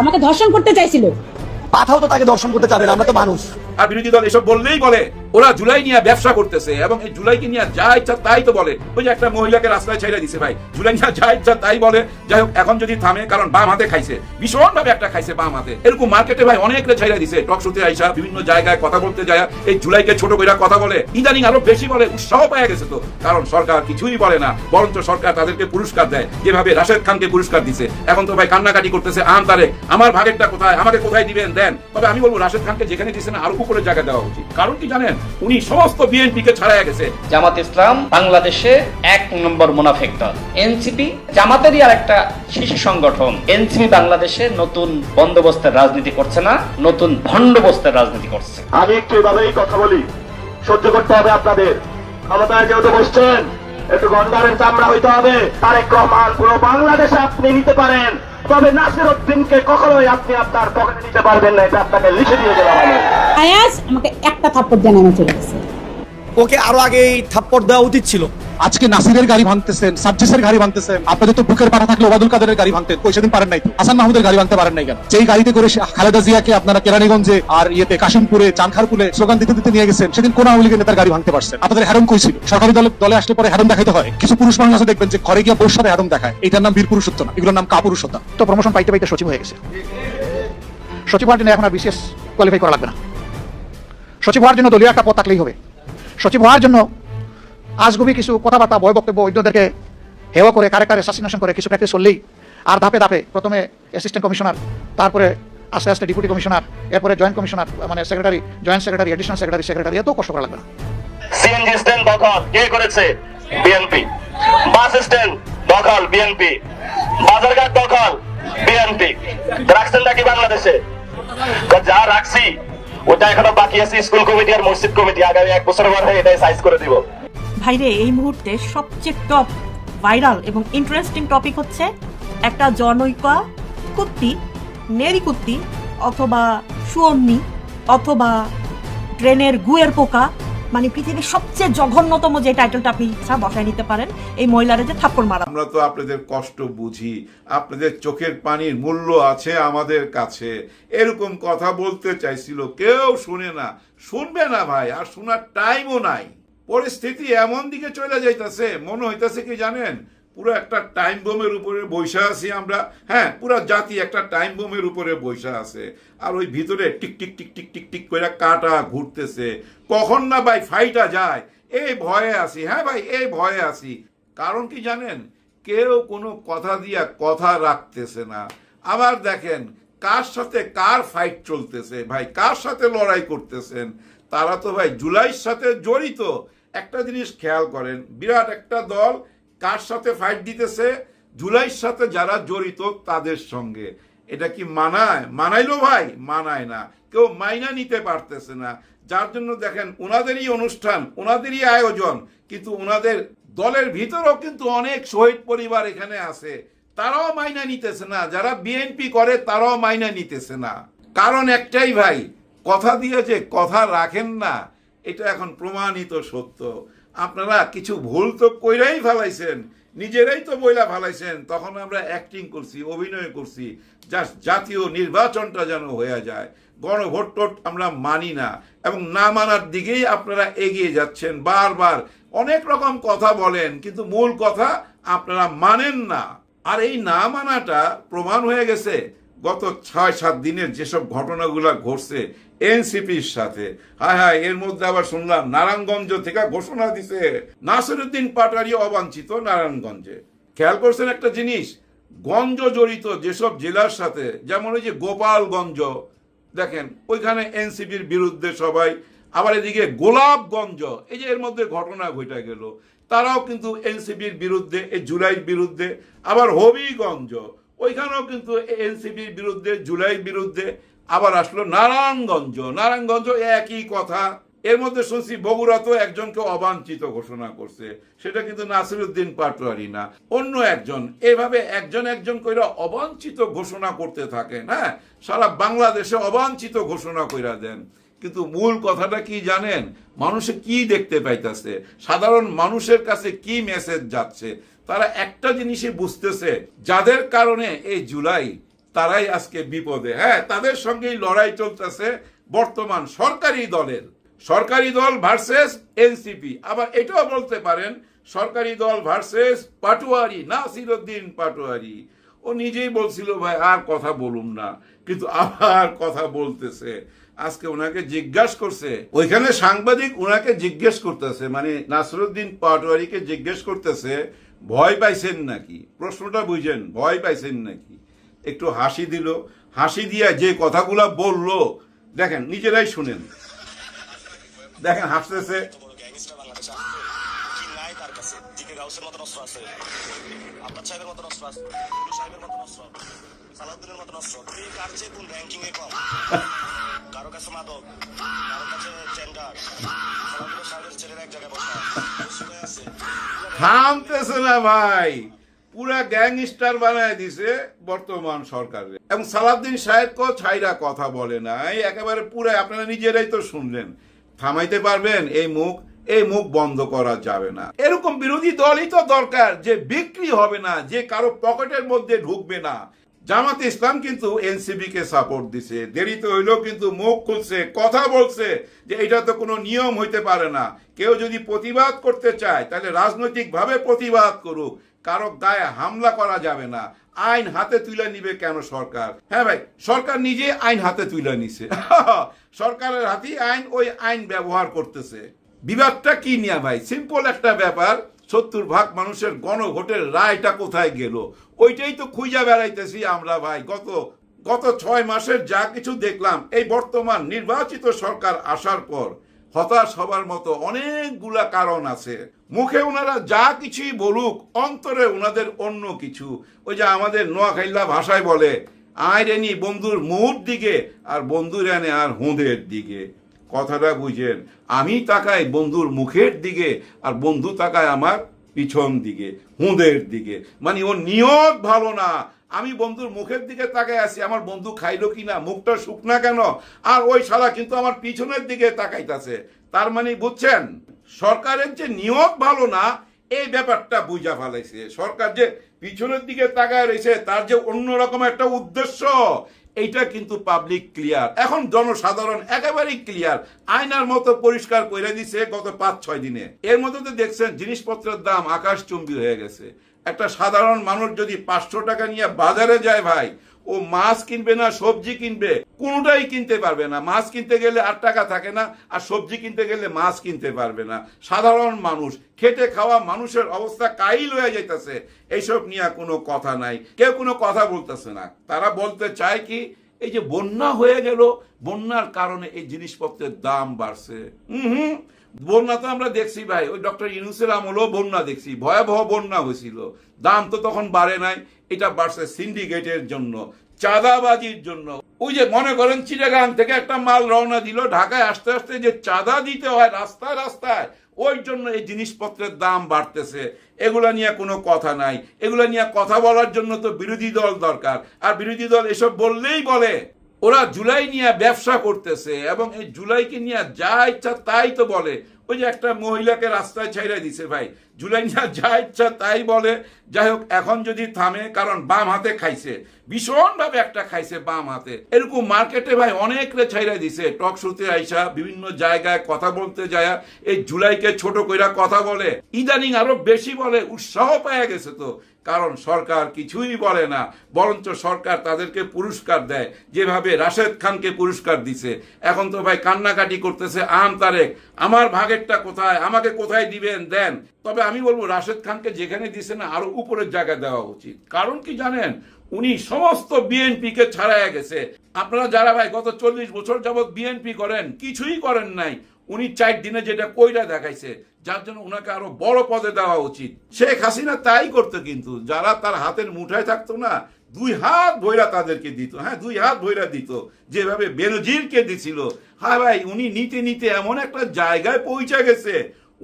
আমাকে ধর্ষণ করতে চাইছিল। পাঠাও তো তাকে দর্শন করতে চাবেন, আমরা তো মানুষ। আর বিরোধী দল এসব বললেই বলে ওরা জুলাই নিয়ে ব্যবসা করতেছে, এবং এই জুলাইকে নিয়ে যা ইচ্ছা তাই তো বলে। ওই যে একটা মহিলাকে রাস্তায় ছেড়ে দিছে ভাই, জুলাই নিয়ে যা ইচ্ছা তাই বলে। যাই হোক, এখন যদি থামে, কারণ বাম হাতে খাইছে, ভীষণ ভাবে একটা খাইছে বাম হাতে। এরকম মার্কেটে ভাই অনেকরে ছেড়ে দিছে, টক শোতে আইসা বিভিন্ন জায়গায় কথা বলতে যায় এই জুলাইকে ছোট কইরা কথা বলে। ইদানিং আরো বেশি বলে, উৎসাহ পাওয়া গেছে তো, কারণ সরকার কিছুই বলে না, বরঞ্চ সরকার তাদেরকে পুরস্কার দেয়, যেভাবে রাশেদ খানকে পুরস্কার দিছে। এখন তো ভাই কান্নাকাটি করতেছে, তারে আমার ভাগেরটা কোথায়, আমাকে কোথায় দিবেন দেন। তবে আমি বলবো রাশেদ খানকে যেখানে দিচ্ছেন আরো উপরের জায়গা দেওয়া উচিত। কারণ কি জানেন, উনি সমস্ত বিএনপি কে ছাড়াই গেছে। জামাত ইসলাম বাংলাদেশে 1 নম্বর মুনাফিক দল। এনসিপি জামাতেরই আর একটা শিশু সংগঠন। এনসিপি বাংলাদেশে নতুন বন্দোবস্তের রাজনীতি করছে না, নতুন ভণ্ডবস্তের রাজনীতি করছে। আমি একটু এভাবেই কথা বলি, সহ্য করতে হবে আপনাদের। ক্ষমতায় যেহেতু বসছেন, একটু গন্ডারের চামড়া হইতে হবে। তারেক রহমান পুরো বাংলাদেশে আপনি নিতে পারেন, তবে নাসির উদ্দিনকে কখনোই আপনি আপনার পকেটে নিতে পারবেন না, এটা আপনাকে লিখে দিয়ে গেলাম আমি। আয়াজ আমাকে একটা থাপ্পড় দিয়ে নেমে চলে গেছে। ওকে আরো আগে থাপ্পড় দেওয়া উচিত ছিল। আজকে নাসিরের গাড়ি ভাঙতেছেন, সার্জিসের গাড়ি ভাঙতেছেন। আপনাদের তো বুকের পাটা থাকলে ওবায়দুল কাদেরের গাড়ি ভাঙতেন, কই সেদিন পারেন নাই তো? হাসান মাহমুদের গাড়ি ভাঙতে পারেন নাই কেন? যেই গাড়িতে করে খালেদা জিয়াকে আপনারা কেরানীগঞ্জে আর কাশিমপুরে চানখারপুলে স্লোগান দিতে দিতে নিয়ে গেছেন, সেদিন কোন আওয়ামী লীগের নেতার গাড়ি ভাঙতে পারছেন? আপনাদের হ্যারম কই ছিল? সরকারি দলে আসলে পরে হ্যারম দেখাইতে হয়। কিছু পুরুষ মানুষ আছে দেখবেন যে ঘরে গিয়ে বোর সাথে হ্যারম দেখায়। এটার নাম বীর পুরুষত্ব না, এগুলোর নাম কাপুরুষতা। তো প্রমোশন পাইতে পাইতে সচিব হয়ে গেছে। সচিব হওয়ার জন্য এখন আর বিশেষ কোয়ালিফাই করা লাগবে না। সচিব হওয়ার জন্য দলীয় একটা পদ থাকলেই হবে। সচিব হওয়ার জন্য আজগুবি কিছু কথাবার্তা, বয় বক্তব্য, অন্যদেরকে হেয় করে, কারেক্টার অ্যাসাসিনেশন করে কিছু প্র্যাকটিস করলেই, আর ধাপে ধাপে প্রথমে অ্যাসিস্ট্যান্ট কমিশনার, তারপরে আস্তে আস্তে ডেপুটি কমিশনার, এরপরে জয়েন্ট কমিশনার, মানে secretary, joint secretary, additional secretary, এত কষ্ট করা লাগবে না। সিএনজি স্ট্যান্ড দখল কে করেছে? বিএনপি। বাস স্ট্যান্ড দখল বিএনপি। বাজারঘাট দখল বিএনপি। রাখছেন নাকি বাংলাদেশে? যা রাখছি ওটা এখনো বাকি আছে স্কুল কমিটি আর মসজিদ কমিটি। আগামী 1 বছরের মধ্যে এটাই সাইজ করে দিব। ভাইরে, এই মুহূর্তে সবচেয়ে টপ ভাইরাল এবং ইন্টারেস্টিং টপিক হচ্ছে একটা জনৈকা কুত্তি, নেরি কুত্তি অথবা শুয়োরনি অথবা ট্রেনের গুয়ের পোকা, মানে পৃথিবীর সবচেয়ে জঘন্যতম যে টাইটেলটা আপনি ইচ্ছা বসায় নিতে পারেন, এই মহিলারা যে থাপ্পড় মারা। আমরা তো আপনাদের কষ্ট বুঝি, আপনাদের চোখের পানির মূল্য আছে আমাদের কাছে। এরকম কথা বলতে চাইছিল, কেউ শুনে না, শুনবে না ভাই, আর শোনার টাইমও নাই। পরিস্থিতি এমন দিকে চলে যাইতেছে, মনে হইতেছে কি জানেন, পুরো একটা টাইম বোমের উপরে বৈশা আছি আমরা। হ্যাঁ, পুরো জাতি একটা টাইম বোমের উপরে বৈশা আছে, আর ওই ভিতরে tick tick tick tick tick tick করে কাটা ঘুরতেছে। কখন না ভাই ফাইটা যায়, এই ভয়ে আছি। হ্যাঁ ভাই, এই ভয়ে আছি। কারণ কি জানেন, কেউ কোনো কথা দিয়া কথা রাখতেছে না। আবার দেখেন কার সাথে কার ফাইট চলতেছে ভাই, কার সাথে লড়াই করতেছেন, তারা তো ভাই জুলাইয়ের সাথে জড়িত। একটা জিনিস খেয়াল করেন, বিরাট একটা দল কার সাথে ফাইট দিতেছে? জুলাইয়ের সাথে যারা জড়িত তাদের সঙ্গে। এটা কি মানায়? মানাইলো ভাই? মানায় না, কেউ মাইনা নিতে পারতেছে না। যার জন্য দেখেন ওনাদেরই অনুষ্ঠান, ওনাদেরই আয়োজন, কিন্তু ওনাদের দলের ভিতরেও কিন্তু অনেক শহীদ পরিবার এখানে আছে, তারাও মাইনা নিতেছে না। যারা বিএনপি করে তারাও মাইনা নিতেছে না। কারণ একটাই ভাই, কথা দিয়ে যে কথা রাখেন না, এটা এখন প্রমাণিত সত্য। আপনারা কিছু ভুল তো কইরাই ফেলাইছেন, নিজেরাই তো বইলা ফেলাইছেন। তখন আমরা অ্যাক্টিং করছি, অভিনয় করছি, জাস্ট জাতীয় নির্বাচনটা যেন হয়ে যায়। গণভোট টোট আমরা মানি না, এবং না মানার দিকেই আপনারা এগিয়ে যাচ্ছেন। বারবার অনেক রকম কথা বলেন, কিন্তু মূল কথা আপনারা মানেন না। আর এই না মানাটা প্রমাণ হয়ে গেছে গত 6-7 দিনের যেসব ঘটনাগুলো ঘটছে এনসিপির সাথে। হায় হায়, এর মধ্যে আবার শুনলাম নারায়ণগঞ্জ থেকে ঘোষণা দিছে নাসির উদ্দিন পাটোয়ারি অবাঞ্ছিত নারায়ণগঞ্জে। খেয়াল করছেন একটা জিনিস, গঞ্জ জড়িত যেসব জেলার সাথে, যেমন ওই যে গোপালগঞ্জ, দেখেন ওইখানে এনসিপির বিরুদ্ধে সবাই। আবার এদিকে গোলাপগঞ্জ, এই যে এর মধ্যে ঘটনা ঘটে গেল, তারাও কিন্তু এনসিপির বিরুদ্ধে, এই জুলাইয়ের বিরুদ্ধে। আবার হবিগঞ্জ, ওইখানেও কিন্তু এনসিপির বিরুদ্ধে, জুলাইয়ের বিরুদ্ধে। আবার আসলো নারায়ণগঞ্জ একই কথা। এর মধ্যে শুনছি বগুড়া তো একজনকে অবাঞ্ছিত ঘোষণা করছে, সেটা কিন্তু নাসির উদ্দিন পাটোয়ারি না, অন্য একজন। এভাবে একজন করে অবাঞ্ছিত ঘোষণা করতে থাকেন। হ্যাঁ, সারা বাংলাদেশে অবাঞ্ছিত ঘোষণা কইরা দেন, কিন্তু মূল কথাটা কি জানেন? মানুষে কি দেখতে পাইতেছে, সাধারণ মানুষের কাছে কি মেসেজ যাচ্ছে, তারা একটা জিনিসই বুঝতেছে, যাদের কারণে এই জুলাই তারাই আজকে বিপদে। হ্যাঁ, তাদের সঙ্গেই লড়াই চলতেছে বর্তমান সরকারি দল ভার্সেস এনসিপি। আবার এটাও বলতে পারেন সরকারি দল ভার্সেস পাটোয়ারি, নাসিরউদ্দিন পাটোয়ারি। ও নিজেই বলছিল ভাই আর কথা বলুন না, কিন্তু আবার কথা বলতেছে। আজকে ওনাকে জিজ্ঞাসা করছে, ওইখানে সাংবাদিক ওনাকে জিজ্ঞেস করতেছে, মানে নাসিরউদ্দিন পাটোয়ারিকে জিজ্ঞেস করতেছে ভয় পাইছেন নাকি? প্রশ্নটা বুঝেন, ভয় পাইছেন নাকি? একটু হাসি দিল, হাসি দিয়ে যে কথাগুলা বললো দেখেন, নিজেরাই শুনেন, দেখেন হাসতেছে। থামতেছে না ভাই, পুরা গ্যাংস্টার বানায় দিছে বর্তমান সরকারে। এবং সালাউদ্দিন সাহেবকেও ছাইরা কথা বলে না, একেবারে পুরা, আপনারা নিজেরাই তো শুনলেন। থামাইতে পারবেন এই মুখ বন্ধ করা যাবে না। এরকম বিরোধী দলই তো দরকার যে বিক্রি হবে না, যে কারো পকেটের মধ্যে ঢুকবে না। জামাতে ইসলাম কিন্তু এনসিপি কে সাপোর্ট দিছে, দেরিতে হইলেও কিন্তু মুখ খুলছে, কথা বলছে যে এটা তো কোনো নিয়ম হইতে পারে না। কেউ যদি প্রতিবাদ করতে চায় তাহলে রাজনৈতিক ভাবে প্রতিবাদ করুক, কারো গায়ে হামলা করা যাবে না। আইন হাতে তুলে নিবে কেন সরকার? হ্যাঁ ভাই, সরকার নিজে আইন হাতে তুলে নিছে। সরকারের হাতেই আইন, ওই আইন ব্যবহার করতেছে। বিবাদটা কি নিয়ে ভাই? সিম্পল একটা ব্যাপার, 70% মানুষের গণভোটের রায়টা কোথায় গেল? ওইটাই তো খুঁজা বেড়াইতেছি আমরা ভাই। গত 6 মাসের যা কিছু দেখলাম, এই বর্তমান নির্বাচিত সরকার আসার পর হতাশ হবার মতো অনেকগুলা কারণ আছে। মুখে ওনারা যা কিছুই বলুক, অন্তরে ওনাদের অন্য কিছু। ওই যে আমাদের নোয়াখাইলা ভাষায় বলে, আয় রেনি বন্ধুর মুখ দিকে আর বন্ধুর এনে আর হুঁদের দিকে। কথাটা বুঝেন, আমি তাকাই বন্ধুর মুখের দিকে আর বন্ধু তাকায় আমার পিছন দিকে, হুঁদের দিকে। মানে ওর নিয়ত ভালো না। আমি বন্ধুর মুখের দিকে তাকাই আছি, আমার বন্ধু খাইলো কিনা, মুখটা শুকনা কেন, আর ওই শালা কিন্তু আমার পিছনের দিকে তাকাইতাছে। তার মানে বুঝছেন, সরকারের যে নিয়ত ভালো না, এই ব্যাপারটা বুঝা ফেলাইছে। সরকার যে পিছনের দিকে তাকায় রয়েছে, তার যে অন্যরকম একটা উদ্দেশ্য, এইটা কিন্তু পাবলিক ক্লিয়ার। এখন জনসাধারণ একেবারেই ক্লিয়ার, আয়নার মতো পরিষ্কার করে দিছে গত 5-6 দিনে। এর মধ্যে তো দেখছেন জিনিসপত্রের দাম আকাশচুম্বী হয়ে গেছে। একটা সাধারণ মানুষ যদি 500 টাকা নিয়ে বাজারে যায় ভাই, ও মাছ কিনবে না সবজি কিনবে, কোনোটাই কিনতে পারবে না। মাছ কিনতে গেলে 8 টাকা থাকে না, আর সবজি কিনতে গেলে মাছ কিনতে পারবে না। সাধারণ মানুষ, খেটে খাওয়া মানুষের অবস্থা কাইল হয়ে যাইতেছে। এইসব নিয়ে কোনো কথা নাই, কেউ কোনো কথা বলতেছে না। তারা বলতে চায় কি, এই যে বন্যা হয়ে গেল, বন্যার কারণে এই জিনিসপত্রের দাম বাড়ছে। বন্যা তো আমরা দেখছি ভাই, ওই ডক্টর ইউনূসের আমলেও বন্যা দেখছি, ভয়াবহ বন্যা হয়েছিল। দাম তো তখন বাড়ে নাই, এটা বাড়ছে সিন্ডিকেটের জন্য, চাঁদাবাজির জন্য। ওই যে মনে করেন চিটাগাং থেকে একটা মাল রওনা দিল, ঢাকায় আসতে আসতে যে চাঁদা দিতে হয় রাস্তায় রাস্তায়, ওই জন্য এই জিনিসপত্রের দাম বাড়তেছে। এগুলা নিয়ে কোনো কথা নাই। এগুলা নিয়ে কথা বলার জন্য তো বিরোধী দল দরকার, আর বিরোধী দল এসব বললেই বলে ওরা জুলাই নিয়ে ব্যবসা করতেছে, এবং এই জুলাইকে নিয়ে যা ইচ্ছা তাই তো বলে। ওই যে একটা মহিলাকে রাস্তায় ছাইড়া দিছে ভাই, জুলাই নিয়ে যা ইচ্ছা তাই বলে। যাই হোক, এখন যদি থামে, কারণ বাম হাতে খাইছে, ভীষণ ভাবে একটা খাইছে বাম হাতে। এরকম মার্কেটে ভাই অনেকরে ছাইড়া দিছে, টক শোতে আইসা বিভিন্ন জায়গায় কথা বলতে যায় এই জুলাইকে ছোট কইরা কথা বলে। ইদানিং আরো বেশি বলে, উৎসাহ পাওয়া গেছে তো, কারণ সরকার কিছুই বলে না, বরঞ্চ সরকার তাদেরকে পুরস্কার দেয়, যেভাবে রাশেদ খানকে পুরস্কার দিছে। এখন তো ভাই কান্নাকাটি করতেছে আম তারেক, আমার ভাগেরটা কোথায়, আমাকে কোথায় দিবেন দেন। তবে আমি বলবো রাশেদ খানকে যেখানে দিছে না, আরো উপরের জায়গায় দেওয়া উচিত। কারণ কি জানেন, উনি সমস্ত বিএনপি কে ছাড়াইয়া গেছে। আপনারা যারা ভাই গত 40 বছর যাবৎ বিএনপি করেন, কিছুই করেন নাই। উনি 4 দিনে যেটা কইরা দেখাইছে, যার জন্য উনাকে আরো বড় পদে দেওয়া উচিত। শেখ হাসিনা তাই করতো, কিন্তু যারা তার হাতের মুঠায় থাকতো না, 2 হাত ভৈরা তাদেরকে দিত। হ্যাঁ, 2 হাত ভৈরা দিত, যেভাবে বেনজিরকে দিছিল। হ্যাঁ ভাই, উনি নিতে নিতে এমন একটা জায়গায় পৌঁছে গেছে,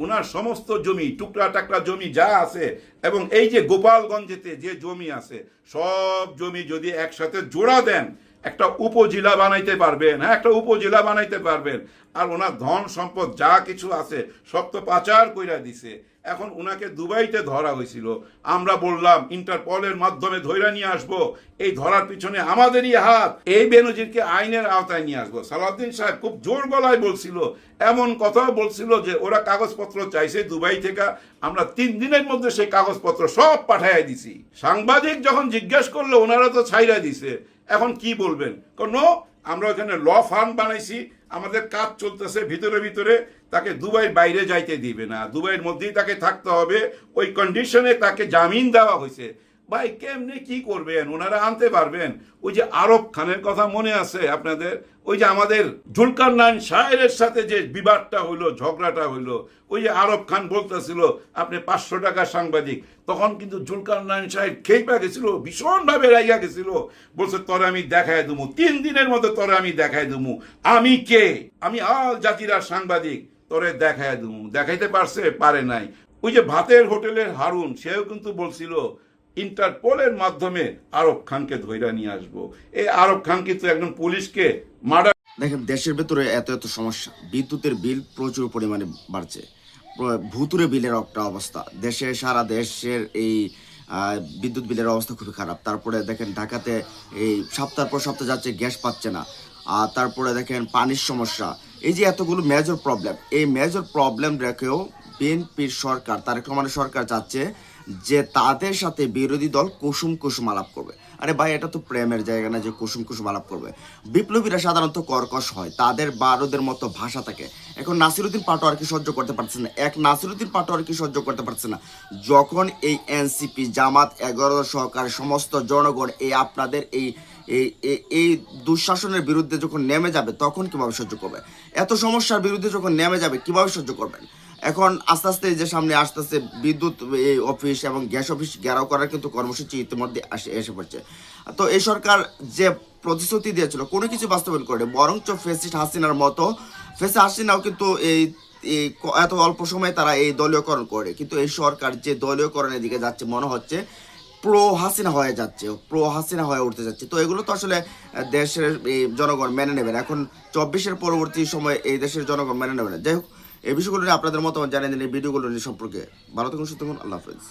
উনার সমস্ত জমি, টুকরা টাকরা জমি যা আছে, এবং এই যে গোপালগঞ্জেতে যে জমি আছে, সব জমি যদি একসাথে জোড়া দেন, একটা উপজেলা বানাইতে পারবেন, হ্যাঁ একটা উপজেলা বানাইতে পারবেন। আর ওনার ধন সম্পদ যা কিছু আছে সব তো পাচার কইরা দিছে। এখন উনাকে দুবাইতে ধরা হয়েছিল, আমরা বললাম ইন্টারপলের মাধ্যমে ধইরা নিয়ে আসবো, এই ধরার পিছনে আমাদেরই হাত, এই বেনজিরকে আইনের আওতায় নিয়ে আসবো। সালাউদ্দিন সাহেব খুব জোর গলায় বলছিল, এমন কথাও বলছিল যে ওরা কাগজপত্র চাইছে দুবাই থেকে, আমরা 3 দিনের মধ্যে সেই কাগজপত্র সব পাঠাইয়া দিছি। সাংবাদিক যখন জিজ্ঞেস করলো ওনারা তো ছাইরা দিছে, এখন কি বলবেন? নো, আমরা ওখানে ল ফার্ম বানাইছি, আমাদের কাজ চলতেছে ভিতরে ভিতরে, তাকে দুবাইয়ের বাইরে যাইতে দিবে না, দুবাইয়ের মধ্যেই তাকে থাকতে হবে, ওই কন্ডিশনে তাকে জামিন দেওয়া হয়েছে। ভাই কেমনে কি করবেন? ওনারা আনতে পারবেন? ওই যে আরব খানের কথা মনে আছে আপনাদের? ওই যে আমাদের জুলকারনাইন শাহের সাথে যে বিবাদটা হইলো, ঝগড়াটা হইলো, ওই যে আরব খান বলতেছিল আপনি 500 টাকা সাংবাদিক, তখন কিন্তু জুলকারনাইন সাহেব খেপা গেছিল, ভীষণভাবে রাইগা গেছিল, বলছে তোরে আমি দেখায় দেবো, 3 দিনের মধ্যে তোরে আমি দেখায় দেবো আমি কে, আমি আল জাজিরা সাংবাদিক, তোরে দেখায় দেবো। দেখাইতে পারছে? পারে নাই। ওই যে ভাতের হোটেলের হারুন, সেও কিন্তু বলছিল ইন্টারপোলের মাধ্যমে আরব খানকে ধইরা নিয়ে আসবো। এই আরব খান কিন্তু একজন পুলিশকে মার্ডার। দেখেন দেশের ভেতরে এত এত সমস্যা, বিদ্যুতের বিল প্রচুর পরিমাণে বাড়ছে, ভুতুরে বিলের একটা অবস্থা দেশে, সারা দেশের এই বিদ্যুৎ বিলের অবস্থা খুবই খারাপ। তারপরে দেখেন ঢাকাতে এই সপ্তাহ পর সপ্তাহ যাচ্ছে, গ্যাস পাচ্ছে না। আর তারপরে দেখেন পানির সমস্যা, এই যে এতগুলো মেজর প্রবলেম, এই মেজর প্রবলেম রেখেও বিএনপির সরকার, তারেক রহমানের সরকার চাচ্ছে যে তাদের সাথে বিরোধী দল কুসুম কুসুম আলাপ করবে। আরে ভাই, এটা তো প্রেমের জায়গা না যে কুসুম কুসুম আলাপ করবে। বিপ্লবীরা সাধারণত কর্কশ হয়, তাদের বারুদের মতো ভাষা থাকে। এখন নাসিরুদ্দিন পাটোয়ারকে সহ্য করতে পারছে না, নাসিরুদ্দিন পাটোয়ারকে সহ্য করতে পারছে না, যখন এই এনসিপি, জামাত, 11 সহকার সমস্ত জনগণ এই আপনাদের এই দুঃশাসনের বিরুদ্ধে যখন নেমে যাবে, তখন কিভাবে সহ্য করবে? এত সমস্যার বিরুদ্ধে যখন নেমে যাবে কিভাবে সহ্য করবেন? এখন আস্তে আস্তে যে সামনে আসতেছে বিদ্যুৎ এই অফিস এবং গ্যাস অফিস ঘেরাও করার কিন্তু কর্মসূচি ইতিমধ্যে এসে পড়ছে। তো এই সরকার যে প্রতিশ্রুতি দিয়েছিল কোনো কিছু বাস্তবায়ন করে, বরঞ্চ ফেসিস্ট হাসিনার মতো, হাসিনাও কিন্তু এই এত অল্প সময়ে তারা এই দলীয়করণ করে, কিন্তু এই সরকার যে দলীয়করণের দিকে যাচ্ছে মনে হচ্ছে প্রো হাসিনা হয়ে যাচ্ছে, প্রো হাসিনা হয়ে উঠতে যাচ্ছে। তো এগুলো তো আসলে দেশের এই জনগণ মেনে নেবে না। এখন 24-এর পরবর্তী সময়ে এই দেশের জনগণ মেনে নেবে না। যাই হোক, এই বিষয়গুলো নিয়ে আপনাদের মতামত জানিয়ে দিন, এই ভিডিওগুলো নিয়ে সম্পর্কে। ভালো থাকুন, সুস্থ থাকুন, আল্লাহ হাফেজ।